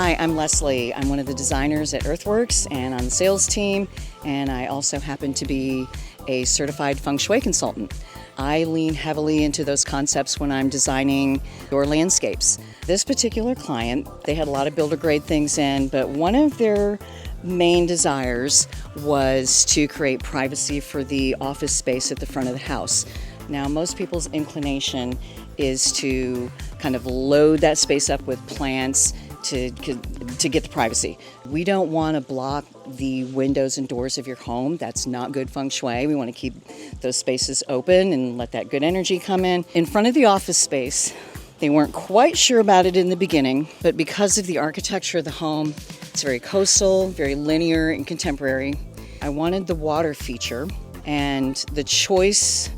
Hi, I'm Leslie. I'm one of the designers at Earthworks and on the sales team, and I also happen to be a certified Feng Shui consultant. I lean heavily into those concepts when I'm designing your landscapes. This particular client, they had a lot of builder grade things in, but one of their main desires was to create privacy for the office space at the front of the house. Now, most people's inclination is to kind of load that space up with plants to get the privacy. We don't want to block the windows and doors of your home. That's not good feng shui. We want to keep those spaces open and let that good energy come in. In front of the office space, they weren't quite sure about it in the beginning, but because of the architecture of the home, it's very coastal, very linear and contemporary. I wanted the water feature and the choice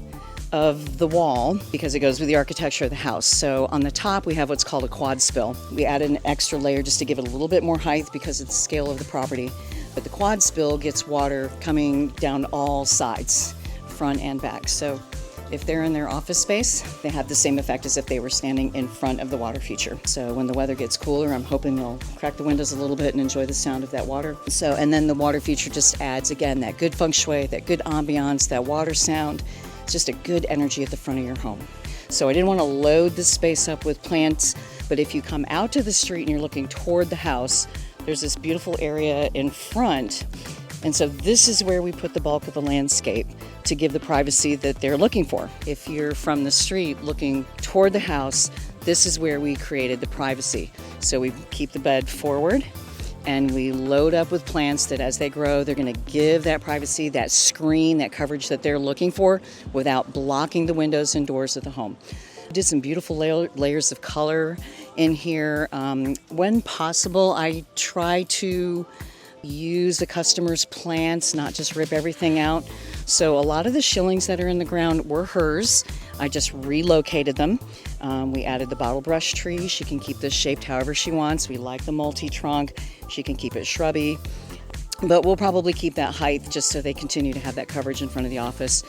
of the wall because it goes with the architecture of the house. So on the top we have what's called a quad spill. We added an extra layer just to give it a little bit more height because of the scale of the property. But the quad spill gets water coming down all sides, front and back. So if they're in their office space, they have the same effect as if they were standing in front of the water feature. So when the weather gets cooler, I'm hoping they'll crack the windows a little bit and enjoy the sound of that water. And then the water feature just adds, again, that good feng shui, that good ambiance, that water sound. Just a good energy at the front of your home. So I didn't want to load the space up with plants, but if you come out to the street and you're looking toward the house, there's this beautiful area in front. And so this is where we put the bulk of the landscape to give the privacy that they're looking for. If you're from the street looking toward the house, this is where we created the privacy. So we keep the bed forward and we load up with plants that as they grow, they're going to give that privacy, that screen, that coverage that they're looking for without blocking the windows and doors of the home. I did some beautiful layers of color in here. When possible, I try to use the customer's plants, not just rip everything out. So a lot of the shillings that are in the ground were hers. I just relocated them. We added the bottle brush tree. She can keep this shaped however she wants. We like the multi-trunk. She can keep it shrubby. But we'll probably keep that height just so they continue to have that coverage in front of the office.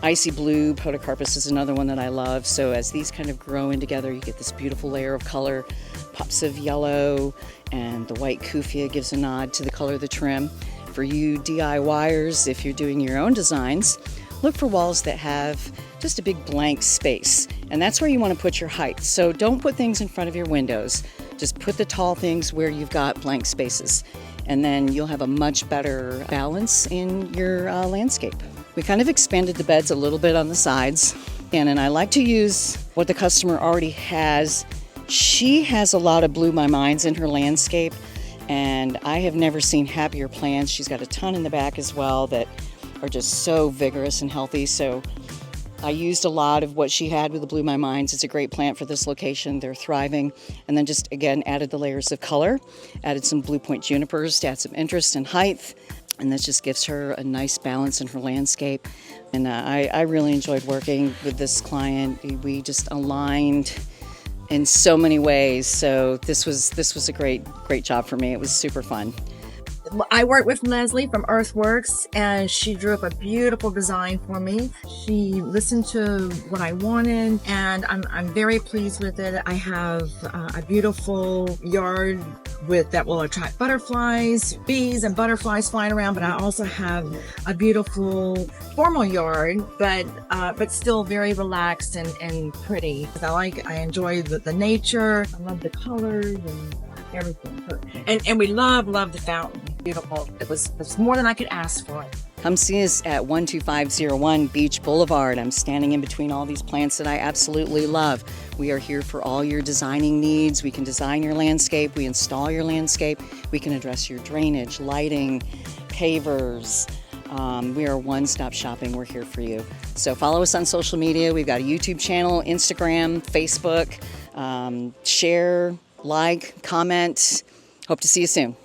Icy blue podocarpus is another one that I love. So as these kind of grow in together, you get this beautiful layer of color, pops of yellow, and the white kufia gives a nod to the color of the trim. For you DIYers, if you're doing your own designs, look for walls that have just a big blank space. And that's where you want to put your height. So don't put things in front of your windows. Just put the tall things where you've got blank spaces. And then you'll have a much better balance in your landscape. We kind of expanded the beds a little bit on the sides. And I like to use what the customer already has. She has a lot of blew my minds in her landscape, and I have never seen happier plants. She's got a ton in the back as well that are just so vigorous and healthy. So I used a lot of what she had with the Blew My Minds. It's a great plant for this location. They're thriving. And then just, again, added the layers of color, added some blue point junipers to add some interest and height. And this just gives her a nice balance in her landscape. And I really enjoyed working with this client. We just aligned in so many ways. So this was a great job for me. It was super fun. I worked with Leslie from Earthworks, and she drew up a beautiful design for me. She listened to what I wanted, and I'm very pleased with it. I have a beautiful yard that will attract butterflies, bees and butterflies flying around, but I also have a beautiful formal yard, but still very relaxed and pretty. I enjoy the nature. I love the colors and everything. And we love the fountain. Beautiful. It's more than I could ask for. Come see us at 12501 Beach Boulevard. I'm standing in between all these plants that I absolutely love. We are here for all your designing needs. We can design your landscape. We install your landscape. We can address your drainage, lighting, pavers. We are one-stop shopping. We're here for you. So follow us on social media. We've got a YouTube channel, Instagram, Facebook. Share, like, comment. Hope to see you soon.